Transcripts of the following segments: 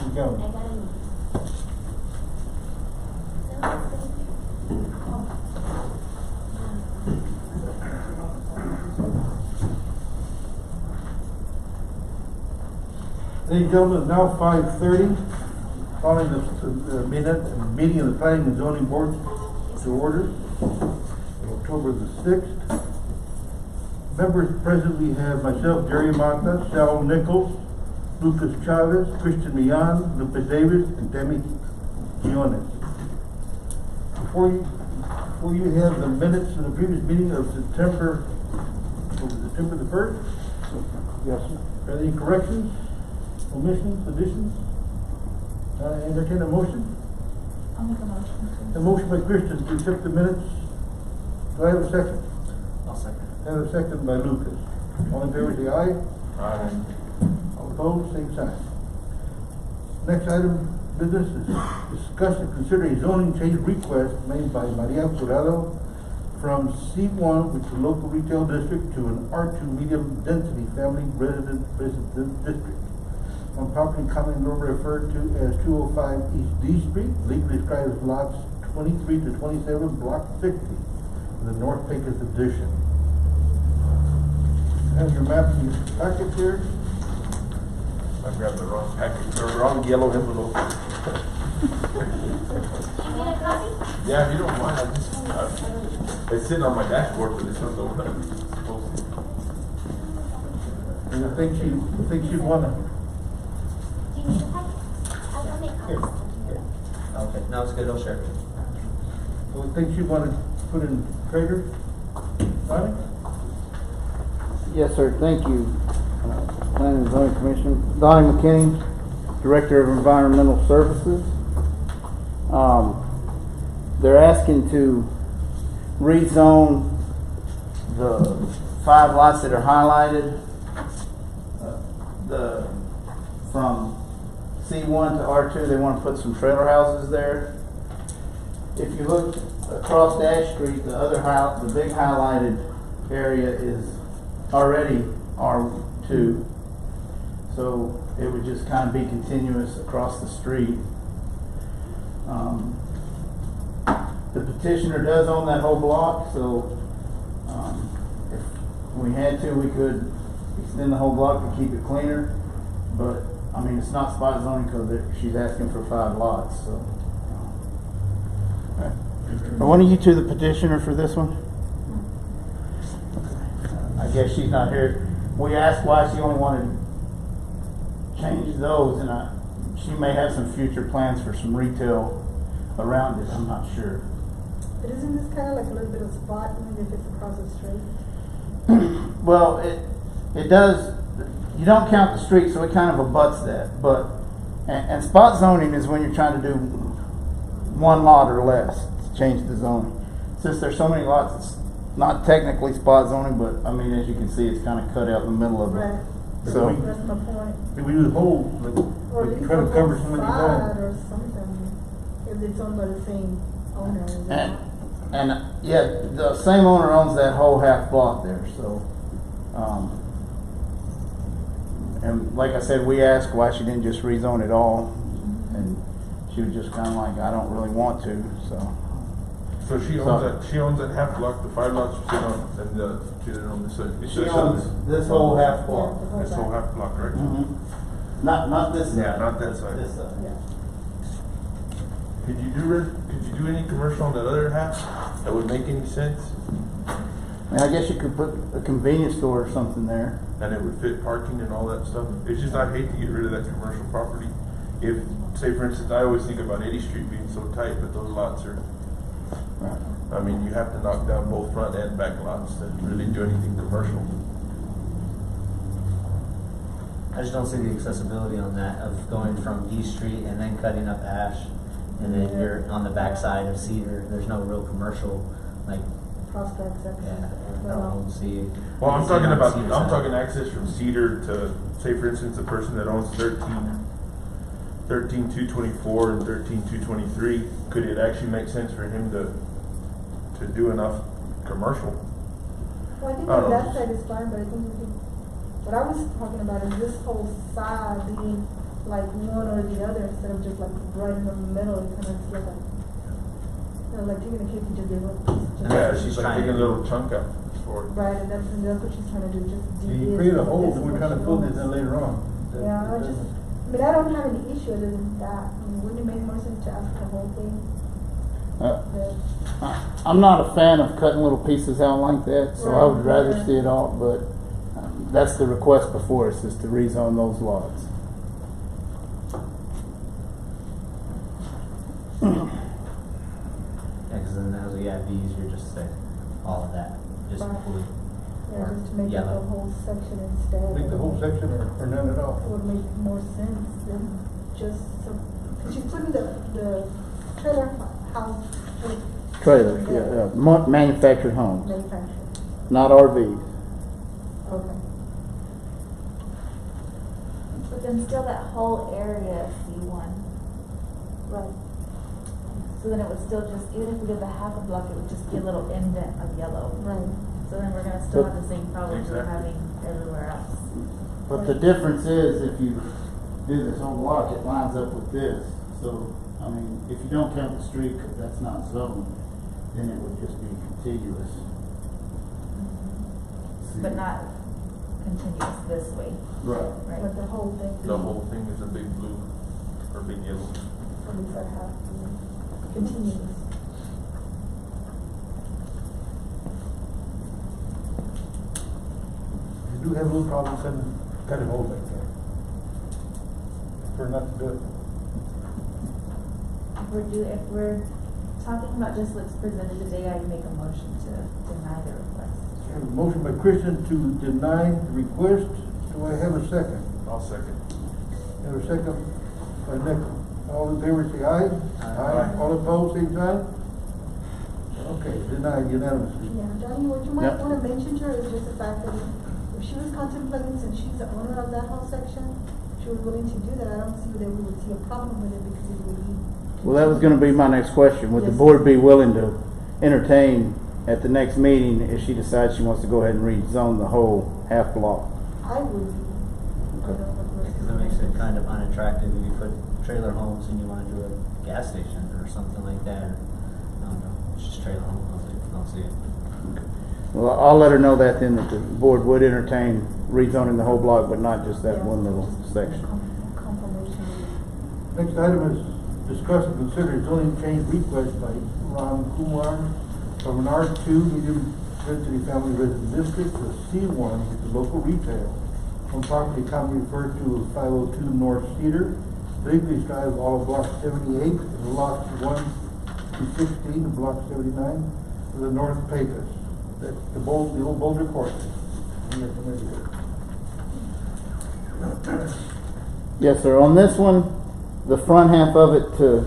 You go. I got it. Ladies and gentlemen, it's now 5:30. Calling the meeting of the Planning and Zoning Board to order. October the 6th. Members present, we have myself, Jerry Mata, Sal Nichols, Lucas Chavez, Christian Millan, Lupez Davis, and Demi Quinones. Before you have the minutes of the previous meeting of September the 1st? Yes, sir. Are there any corrections, omissions, additions? Entertain a motion? I'll make a motion. A motion by Christian to accept the minutes. Do I have a second? I'll second. I have a second by Lucas. All in favor, say aye. Aye. All opposed, same sign. Next item, business is discuss and consider a zoning change request made by Maria Jurado from C1, which is a local retail district, to an R2 medium density family resident district on property commonly referred to as 205 East D Street, legally described as lots 23 to 27, block 60, in the North Pecos addition. Have your map in your packet here. I grabbed the wrong package, the wrong yellow envelope. You need a copy? Yeah, if you don't mind, it's sitting on my dashboard, but it's not the one I'm supposed to. And I think she'd wanna. Do you need a packet? I'll make copies. Okay, no, it's good, I'll share. I think she'd wanna put in Trader. Right? Yes, sir. Thank you. Planning and Zoning Commission. Donnie McKinney, Director of Environmental Services. They're asking to rezone the 5 lots that are highlighted, from C1 to R2. They want to put some trailer houses there. If you look across Ash Street, the big highlighted area is already R2, so it would just kind of be continuous across the street. The petitioner does own that whole block, so if we had to, we could extend the whole block to keep it cleaner, but I mean, it's not spot zoning because she's asking for 5 lots, so. Are one of you two the petitioner for this one? I guess she's not here. We asked why she only wanted to change those, and she may have some future plans for some retail around it. I'm not sure. But isn't this kind of like a little bit of spot, even if it's across the street? Well, it does. You don't count the street, so it kind of abuts that. But and spot zoning is when you're trying to do 1 lot or less to change the zoning. Since there's so many lots, it's not technically spot zoning, but I mean, as you can see, it's kind of cut out in the middle of it. Right. So That's my point. If we do the whole, Or at like least try to cover a so many side times. or something, if it's owned by the same owner. and yeah, the same owner owns that whole half block there. So, and like I said, we asked why she didn't just rezone it all, and she was just kind of like, I don't really want to. So she owns that half block, the 5 lots you sit on, and she didn't own this side. She owns this whole half block. This whole half block, right? Mm-hmm. Not this side. Yeah, not that side. This side. Yeah. Could you do any commercial on that other half that would make any sense? I mean, I guess you could put a convenience store or something there. And it would fit parking and all that stuff. It's just, I hate to get rid of that commercial property. If, say for instance, I always think about 80th Street being so tight, but those lots are, Right. I mean, you have to knock down both front and back lots to really do anything commercial. I just don't see the accessibility on that of going from D Street and then cutting up Ash, and then you're on the backside of Cedar. There's no real commercial, like, Prospect section. yeah, I don't see. Well, I'm talking on the about, Cedar I'm side. talking access from Cedar to, say for instance, the person that owns 13,224 and 13,223, could it actually make sense for him to do enough commercial? Well, I think I don't on know. that side is fine, but I think what I was talking about is this whole side being like one or the other instead of just like right in the middle, it kind of like a, like you're gonna keep it just little piece. And Yeah, that's what she's she's like trying taking a to do. little chunk out for it. Right, and that's what she's trying to do, just do You this, create a this hole, is and we're what trying to she fill this wants. in later on. Yeah, I mean, I don't have any issue other than that. I mean, wouldn't it make more sense to ask the whole thing? I'm not a fan of cutting little pieces out like that, so I would rather Right. see it all, but that's the request before us, is to rezone those lots. Yeah, cause then as we add these, you're just saying all of that, just Right. blue. Yeah, just to make it Yellow. the whole section instead. Make the whole section or none at all. It would make more sense than just some, cause she's putting the trailer house. Trailer, yeah, manufactured homes, Manufactured, not RVs. okay. But then still that whole area is C1. Right. So then it would still just, even if we did the half a block, it would just be a little indent of yellow. Right. So then we're gonna still But- have the same problems we're Exactly. having everywhere else. But the difference is, if you do this whole block, it lines up with this. So, I mean, if you don't count the street, 'cause that's not zoned, then it would just be contiguous. But not continuous this way, Right. right? But the whole thing. The whole thing is a big blue or big yellow. At least I have to continue. You do have a little problem cutting holes like that. Prefer not to do it. If we're talking about just what's presented today, I make a motion to deny the request. I have a motion by Christian to deny the request. Do I have a second? I'll second. Have a second by Nick. All in favor, say aye. Aye. All opposed, same sign. Okay, denied unanimously. Yeah, Johnny, what you might Yep. wanna mention to her is just the fact that if she was contemplating, since she's the owner of that whole section, she was willing to do that, I don't see that we would see a problem with it because it would be. Well, that was gonna be my next question. Would the Yes. board be willing to entertain at the next meeting if she decides she wants to go ahead and rezone the whole half block? I would be. I don't know what Because it makes it kind of unattractive if you put trailer homes and you wanna do a gas station or something like that, or, I don't know, it's just trailer home, I don't see it. Well, I'll let her know that then, that the board would entertain rezoning the whole block, but not just that Yeah, one little just section. Confirmation. Next item is discuss and consider zoning change request by Ram Kumar from an R2 medium density family residence district to C1, which is local retail, on property commonly referred to as 502 North Cedar, Wrigley's Drive, all of block 78, and lots 1 to 16 of block 79, to the north Pecos. That's the old Boulder Court. You're familiar with it. Yes, sir. On this one, the front half of it to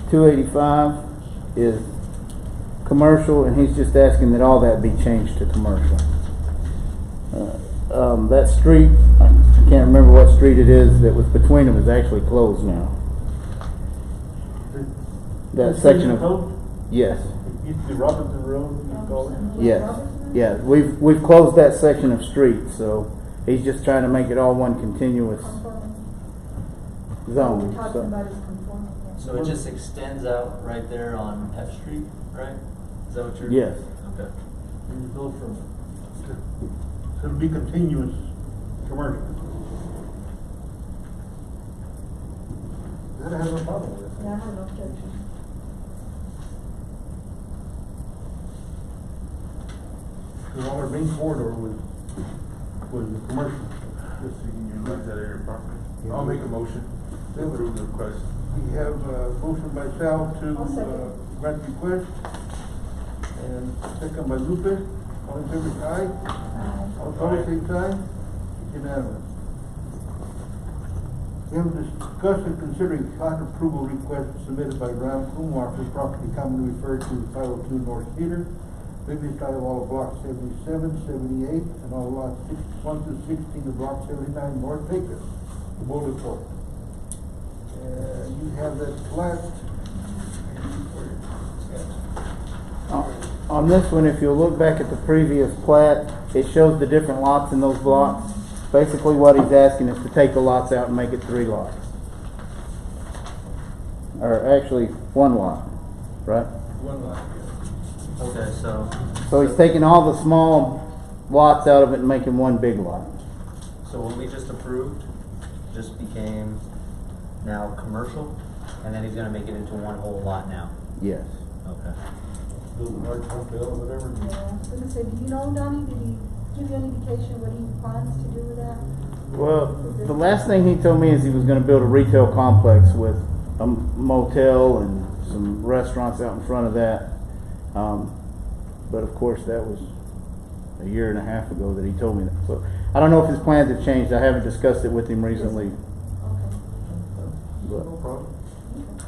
285 is commercial, and he's just asking that all that be changed to commercial. That street, I can't remember what street it is that was between them, is actually closed now. That section of, yes, It used to be Robinson Road, you call it. yes, yeah. We've closed that section of street, so he's just trying to make it all one continuous Conforming. zone. What we're talking So- about is conforming, yeah. So it just extends out right there on F Street, right? Is that what you're? Yes. Okay. And you go from, so it'll be continuous commercial. That I have no problem with. Yeah, I have no objection. Because all our main corridor was the commercial. Just so you can use that area properly. I'll make a motion to approve the request. We have a motion by Sal I'll to second. grant request, and second by Lupe. All in favor, say aye. All opposed, same sign. Unanimous. We have discussed and considering plat approval request submitted by Ram Kumar for property commonly referred to as 502 North Cedar, Wrigley's Drive, all of block 77, 78, and all lots 1 to 16 of block 79 North Pecos, the Boulder Court. You have that plat. On this one, if you'll look back at the previous plat, it shows the different lots in those blocks. Basically what he's asking is to take the lots out and make it 3 lots. Or actually, 1 lot, right? One lot, yeah. Okay, so, So he's taking all the small lots out of it and making 1 big lot. so what we just approved just became now commercial, and then he's gonna make it into 1 whole lot now. Yes. Okay. Little large hotel or whatever. Yeah, I was gonna say, do you know, Donnie, did he give you any indication what he plans to do with that? Well, the last thing he told me is he was gonna build a retail complex with a motel and some restaurants out in front of that. But of course, that was a year and a half ago that he told me that. So I don't know if his plans have changed. I haven't discussed it with him recently. Okay. But No problem.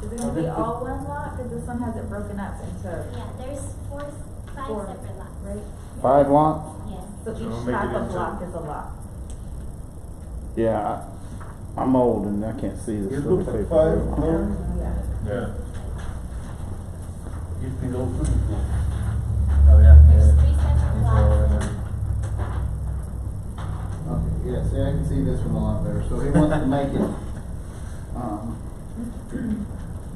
Is it gonna be all 1 lot? Cause this one has it broken up into, Yeah, there's five Four. separate lots. right? 5 lots? Yes. So So each we'll make half it of into- block is a lot. Yeah, I'm old and I can't see this It little looks like paper. 5, no? Yeah. Yeah. Used to be the old swimming pool. Oh, yeah. There's 3 separate lots. Okay, yeah, see, I can see this one a lot better. So he wants to make it,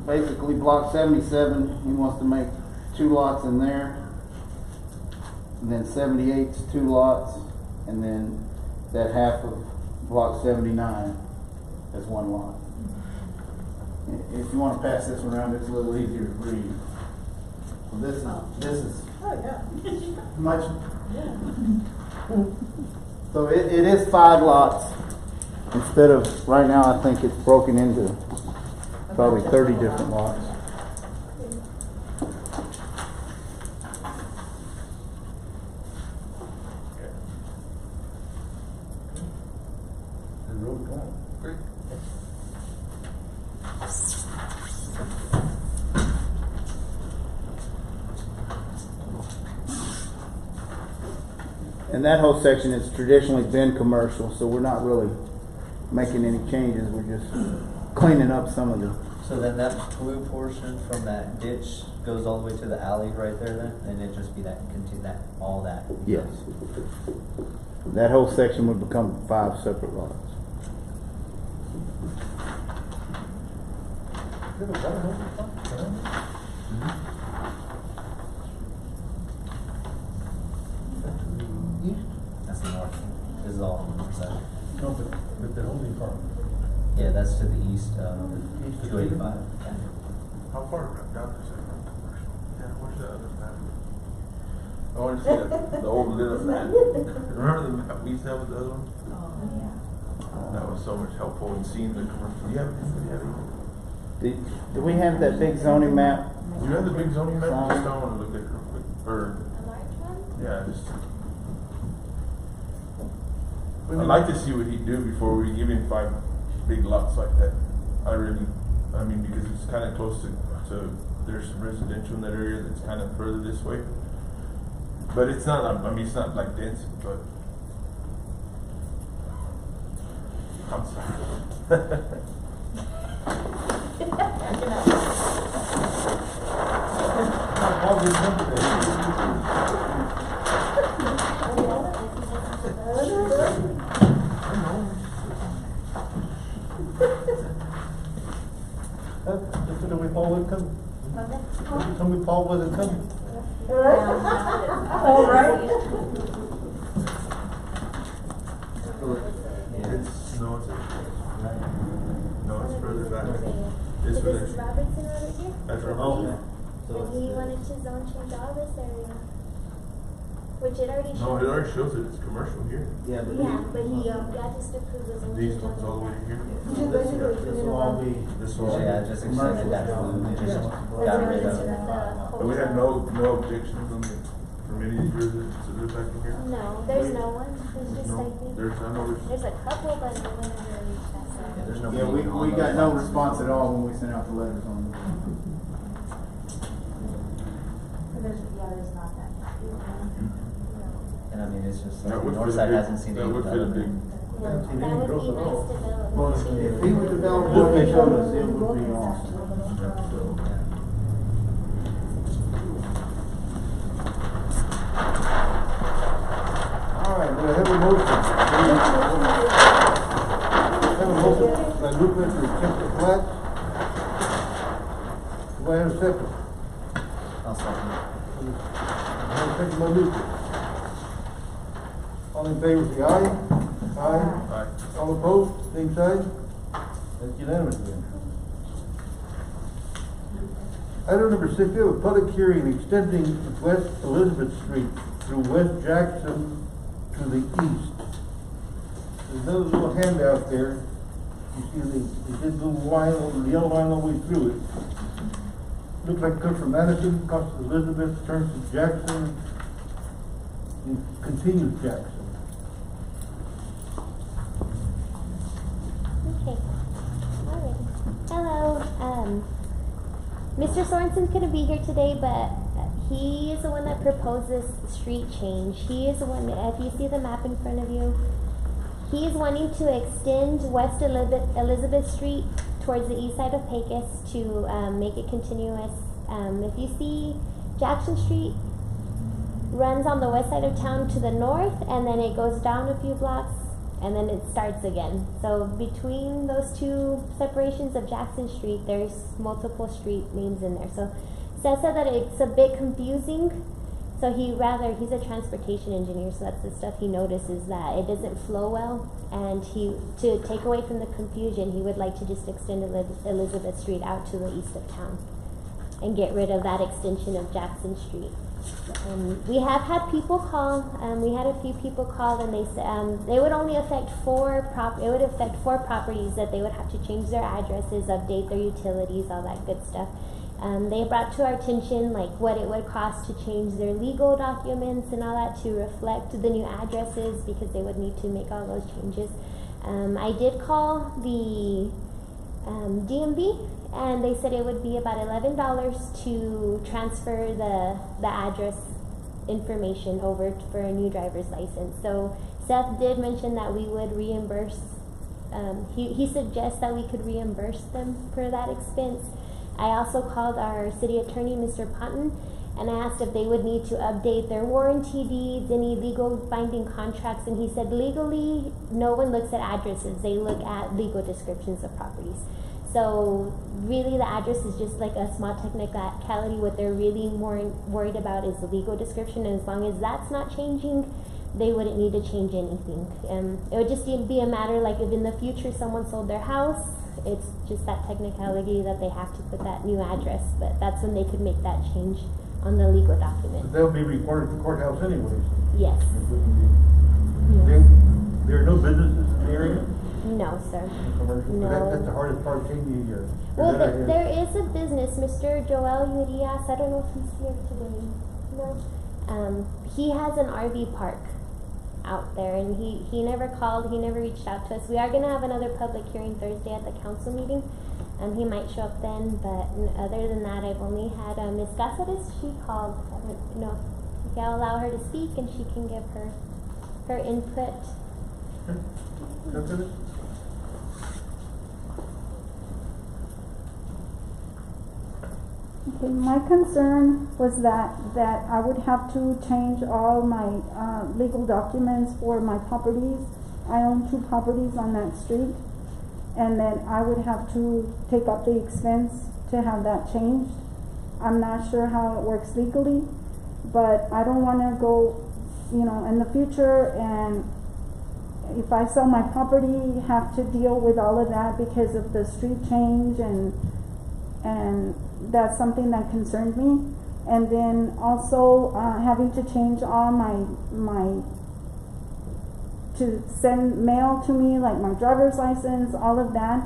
basically block 77, he wants to make 2 lots in there. And then 78's 2 lots, and then that half of block 79 is 1 lot. If you wanna pass this one around, it's a little easier to read. Well, this is Oh, yeah. much. So it is 5 lots instead of, right now I think it's broken into probably 30 different lots. The road going. Great. And that whole section has traditionally been commercial, so we're not really making any changes, we're just cleaning up some of the, So then that blue portion from that ditch goes all the way to the alley right there then, and it just be that, continue that, all that? yes. That whole section would become 5 separate lots. That's the north, this is all on the north side. No, but the only farm. Yeah, that's to the east of East of 285. Yeah. How far down is that? Yeah, where's the other map? I wanna see the old little map. Remember the map we used to have with the other one? Oh, yeah. That was so much helpful in seeing the commercial. Do you have it? Do we have that big zoning map? Do you have the big zoning map? Just don't wanna look at it real quick, or, A large one? yeah, just. I'd like to see what he'd do before we give him 5 big lots like that. I mean, because it's kinda close to, there's some residential in that area that's kinda further this way. But it's not, I mean, it's not like dense, but. I'm sorry. Just so we Paul would come. Okay. Tell me Paul wasn't coming. All right. It's, no, it's further back. This So this village. is Robertson over here, That's right. Okay. and he wanted to zone change all this area. Which it already shows. No, it already shows that it's commercial here. Yeah, Yeah, but he, got just approved the zone These change ones all the way to here. This will all be. This So one. yeah, just extended that blue, and just got rid of it. But we had no objections from any of yours to live back in here? No, there's no one, there's just, No, I think, there's, I know there's a couple, but no one ever reached that Yeah, side. there's no Yeah, meeting on we got those no lots. response at all when we sent out the letters on them. There's not that. And I mean, it's just, That like, the would north fit a side big- hasn't seen that any would fit a big- development. No, that would be nice development Well, too. if he would develop what he showed us, it would be awesome. Yeah. All right, do I have a motion? aye. Aye. Aye. All opposed, same side? That's unanimous again. Item number 6, we have a public hearing extending West Elizabeth Street through West Jackson to the east. There's another little handout there. You see they did a little line over the yellow line all the way through it. Looks like it comes from Madison, crosses Elizabeth, turns to Jackson, and continues Jackson. Okay. Alright. Hello. Mr. Sorensen's gonna be here today, but he is the one that proposed this street change. He is the one, if you see the map in front of you, he is wanting to extend West Elizabeth Street towards the east side of Pecos to make it continuous. If you see Jackson Street runs on the west side of town to the north, and then it goes down a few blocks, and then it starts again. So between those two separations of Jackson Street, there's multiple street names in there. So Seth said that it's a bit confusing. So he's a transportation engineer, so that's the stuff he notices, that it doesn't flow well. And to take away from the confusion, he would like to just extend Elizabeth Street out to the east of town and get rid of that extension of Jackson Street. We have had people call. We had a few people call, and they said they would only affect it would affect 4 properties that they would have to change their addresses, update their utilities, all that good stuff. They brought to our attention like what it would cost to change their legal documents and all that to reflect the new addresses, because they would need to make all those changes. I did call the DMV, and they said it would be about $11 to transfer the address information over for a new driver's license. So Seth did mention that we would reimburse, he suggests that we could reimburse them for that expense. I also called our city attorney, Mr. Ponton, and I asked if they would need to update their warranty deeds, any legal binding contracts, and he said legally, no one looks at addresses, they look at legal descriptions of properties. So really the address is just like a small technicality. What they're really more worried about is the legal description, and as long as that's not changing, they wouldn't need to change anything. It would just be a matter like if in the future someone sold their house, it's just that technicality that they have to put that new address, but that's when they could make that change on the legal document. But they'll be reported at the courthouse anyways. Yes. There are no businesses in the area? No, sir. Commercial? No. That's the hardest part, changing your. Well, there is a business, Mr. Joel Urias, I don't know if he's here today. No. He has an RV park out there, and he never called, he never reached out to us. We are going to have another public hearing Thursday at the council meeting, and he might show up then, but other than that, I've only had Ms. Cáceres. She called. I don't know if I'll allow her to speak, and she can give her input. Okay. Okay, my concern was that I would have to change all my legal documents for my properties. I own 2 properties on that street, and then I would have to take up the expense to have that changed. I'm not sure how it works legally, but I don't want to go, in the future, and if I sell my property, have to deal with all of that because of the street change, and that's something that concerned me. And then also having to change all my to send mail to me, like my driver's license, all of that.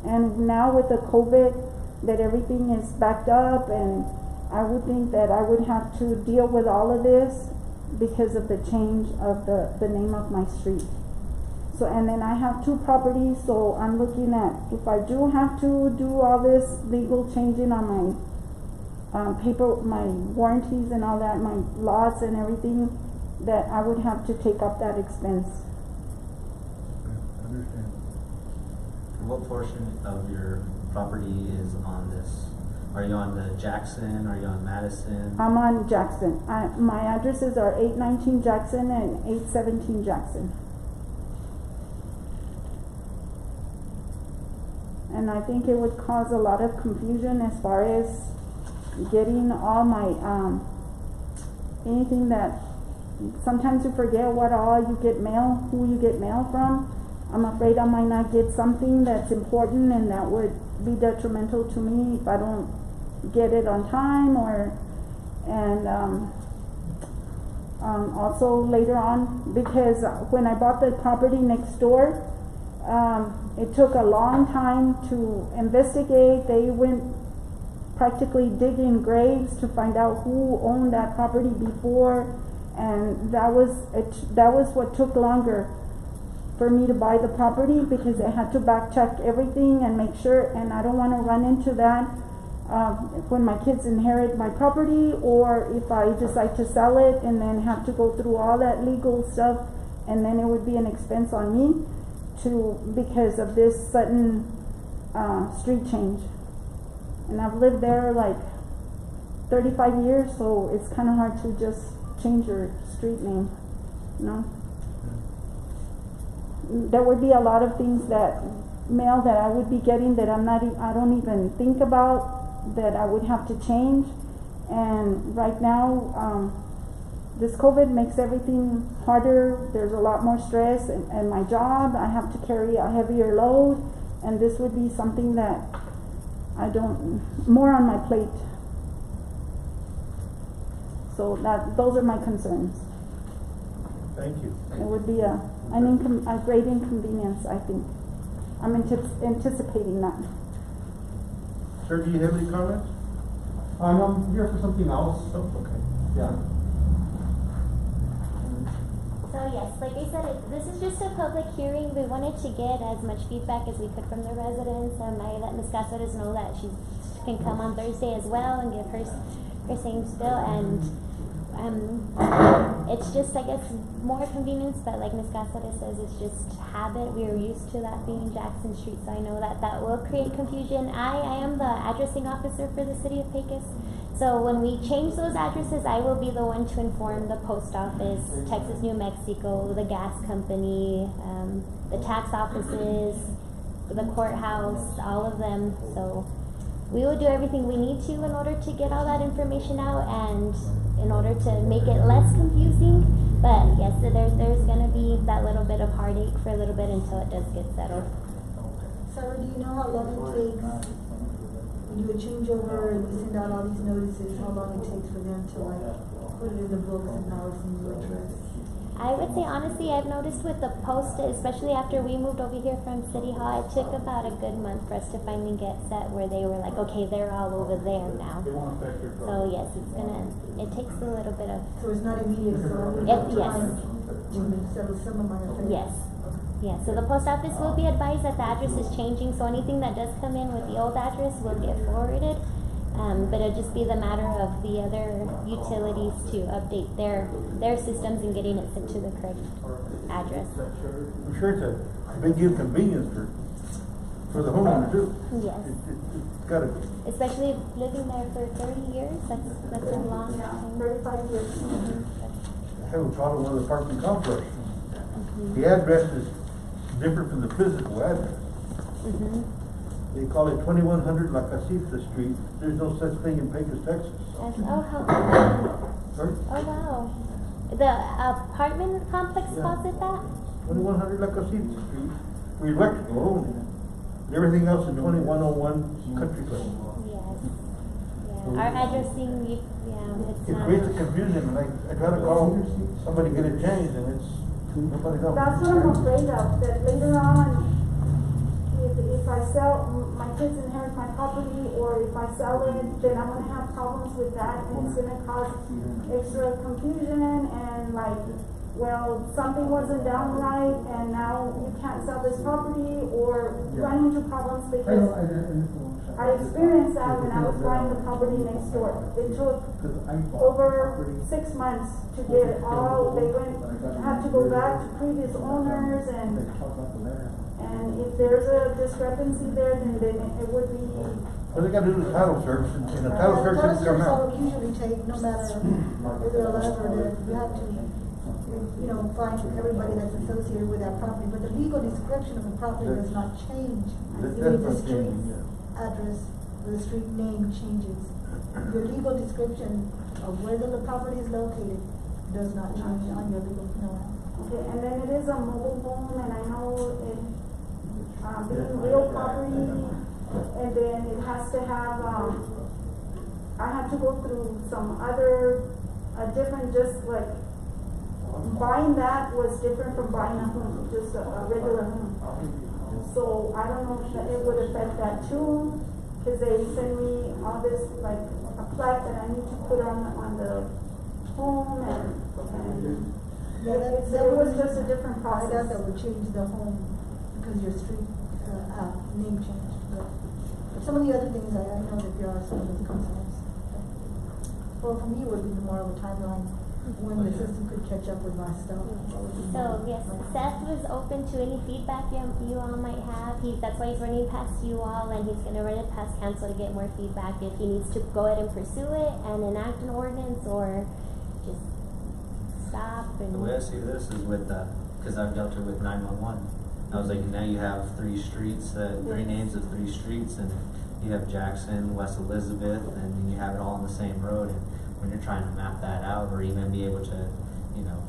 And now with the COVID, that everything is backed up, and I would think that I would have to deal with all of this because of the change of the name of my street. So, and then I have 2 properties, so I'm looking at, if I do have to do all this legal changing on my my warranties and all that, my lots and everything, that I would have to take up that expense. I understand. What portion of your property is on this? Are you on the Jackson? Are you on Madison? I'm on Jackson. My addresses are 819 Jackson and 817 Jackson. And I think it would cause a lot of confusion as far as getting all my anything that sometimes you forget what all you get mail, who you get mail from. I'm afraid I might not get something that's important and that would be detrimental to me if I don't get it on time, also later on, because when I bought the property next door, it took a long time to investigate. They went practically digging graves to find out who owned that property before, and that was what took longer for me to buy the property, because I had to back check everything and make sure, and I don't want to run into that when my kids inherit my property, or if I decide to sell it and then have to go through all that legal stuff, and then it would be an expense on me because of this sudden street change. And I've lived there like 35 years, so it's kind of hard to just change your street name, you know? There would be a lot of things mail that I would be getting that I don't even think about, that I would have to change. And right now, this COVID makes everything harder. There's a lot more stress, and my job, I have to carry a heavier load, and this would be something that more on my plate. So those are my concerns. Thank you. It would be a great inconvenience, I think. I'm anticipating that. Sir, do you have any comments? I'm here for something else. Oh, okay. Yeah. So yes, like I said, this is just a public hearing. We wanted to get as much feedback as we could from the residents. I let Ms. Cáceres know that she can come on Thursday as well and give her same spill. And it's just, I guess, more convenience, but like Ms. Cáceres says, it's just habit. We are used to that being Jackson Street, so I know that will create confusion. I am the addressing officer for the city of Pecos. So when we change those addresses, I will be the one to inform the post office, Texas, New Mexico, the gas company, the tax offices, the courthouse, all of them. So we will do everything we need to in order to get all that information out and in order to make it less confusing. But yes, so there's going to be that little bit of heartache for a little bit until it does get settled. Sarah, do you know how long it takes when you do a changeover and you send out all these notices, how long it takes for them to put it in the books and now it's in your address? I would say honestly, I've noticed with the post, especially after we moved over here from City Hall, it took about a good month for us to finally get set where they were like, okay, they're all over there now. So yes, it takes a little bit of. So it's not immediate, so I would have time to settle some of my affairs. Yes. Yeah, so the post office will be advised that the address is changing, so anything that does come in with the old address will get forwarded. But it'll just be the matter of the other utilities to update their systems and getting it sent to the correct address. I'm sure it's a big inconvenience for the homeowner too. Yes. It's gotta be. Especially living there for 30 years, that's a long time. 35 years. I have a problem with the apartment complex. The address is different from the physical address. They call it 2100 La Casita Street. There's no such thing in Pecos, Texas. Oh, how Sorry? Oh, wow. The apartment complex calls it that? 2100 La Casita Street. For electrical only. Everything else is 2101 Country Club. Yes. Yeah. Our addressing, it's It not. creates a confusion, and I try to call somebody to get it changed, and nobody knows. That's what I'm afraid of, that later on, if I sell, my kids inherit my property, or if I sell it, then I'm gonna have problems with that, and it's gonna cause extra confusion, and well, something wasn't done right, and now you can't sell this property, or run into problems because I experienced that when I was buying the property next door. It took over 6 months to get had to go back to previous owners, and if there's a discrepancy there, then it would be. Well, they gotta do the title search, and the title search didn't come out. Usually take, no matter if they're alive or dead, you have to, find everybody that's associated with that property. But the legal description of the property does not change. That's Even if the not street changing, yeah. address, the street name changes. Your legal description of where the property is located does not change on your legal, no. Okay, and then it is a mobile home, and I know it, being real property, and then it has to have, I had to go through some other, different, just like, buying that was different from buying a home, just a regular home. So I don't know if it would affect that too, cause they send me all this, like, a plaque that I need to put on the home and Yeah, it was just a different I process. thought that would change the home because your street, name changed, but some of the other things, I know that there are some of those concerns. Well, for me, it would be more of a timeline when the system could catch up with my stuff. So yes, Seth was open to any feedback you all might have. That's why he's running past you all, and he's gonna run it past council to get more feedback if he needs to go ahead and pursue it and enact an ordinance or just stop and. The way I see this is with, cause I've dealt with 911. I was like, now you have three names of three streets, and you have Jackson, West Elizabeth, and then you have it all on the same road. And when you're trying to map that out, or even be able to,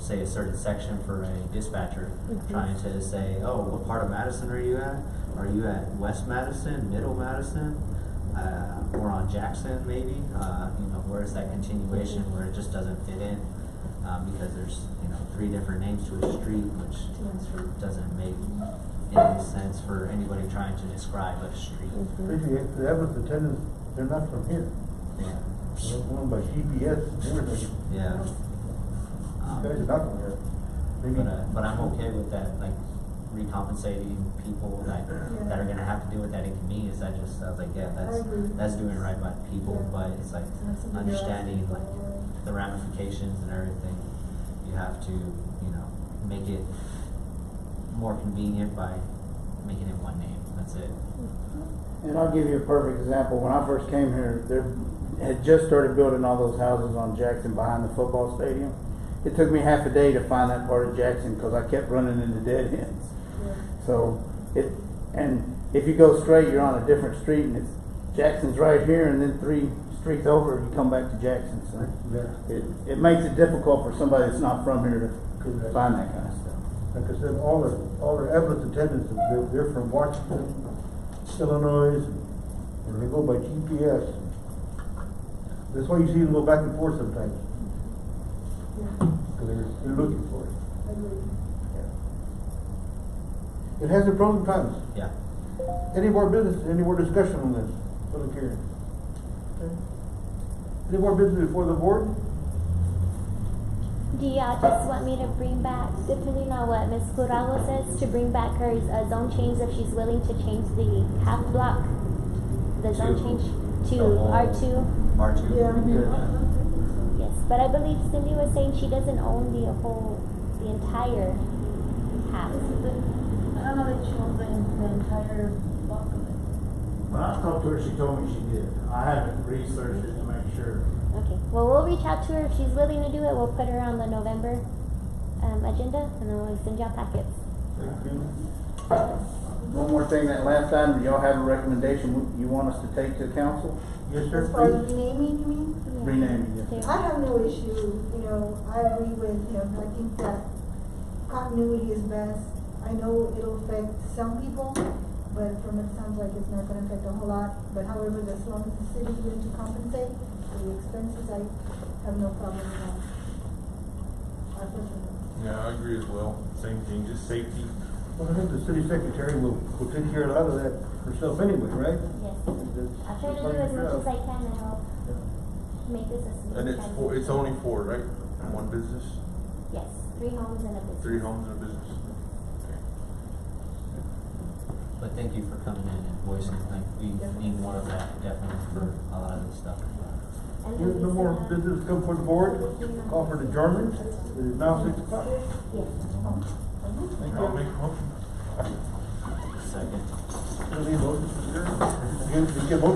say a certain section for a dispatcher, trying to say, oh, what part of Madison are you at? Are you at West Madison, Middle Madison, or on Jackson maybe? Where's that continuation where it just doesn't fit in? Because there's, three different names to a street, which doesn't make any sense for anybody trying to describe a street. Especially if the average attendants, they're not from here. Yeah. They're going by GPS and everything. Yeah. These guys are not from here. Maybe. But I'm okay with that, like recompensating people that are gonna have to deal with that inconvenience. I was like, yeah, that's doing right by people, but it's like understanding like the ramifications and everything. You have to, make it more convenient by making it one name. That's it. And I'll give you a perfect example. When I first came here, they had just started building all those houses on Jackson behind the football stadium. It took me half a day to find that part of Jackson because I kept running into dead ends. So and if you go straight, you're on a different street, and Jackson's right here, and then 3 streets over, you come back to Jackson. So it makes it difficult for somebody that's not from here to find that kind of stuff. Like I said, all our ambulance attendants, they're from Washington, Illinois, and they go by GPS. That's why you see them go back and forth sometimes. Because they're looking for it. It has its pros and cons. Yeah. Any more business, any more discussion on this? Public hearing. Okay. Any more business before the board? Do y'all just want me to bring back, depending on what Ms. Curado says, to bring back her zone change if she's willing to change the half block, the zone change to R2? R2. Yeah. Yes, but I believe Cindy was saying she doesn't own the entire half. I don't know that she owns the entire block of it. When I talked to her, she told me she did. I haven't researched it to make sure. Okay, well, we'll reach out to her. If she's willing to do it, we'll put her on the November agenda, and then we'll send y'all packets. One more thing, that last item, do y'all have a recommendation you want us to take to council? Yes, sir. As far as renaming, you mean? Renaming, yes. I have no issue, I agree with him. I think that continuity is best. I know it'll affect some people, but from it sounds like it's not gonna affect a whole lot. But however, as long as the city's willing to compensate for the expenses, I have no problem with that. Yeah, I agree as well. Same thing, just safety. Well, I think the city secretary will take care of a lot of that herself anyway, right? Yes. I'll try to do as much as I can to help make this a smooth And transition. it's only 4, right? One business? Yes, 3 homes and a business. 3 homes and a business. Okay. But thank you for coming in and voicing, like, we need more of that, definitely, for a lot of this stuff. And There's no more business come for the board. Call for adjournment. It is now 6 o'clock. Yes. I'll make a motion. Second. Any motions? Give motion.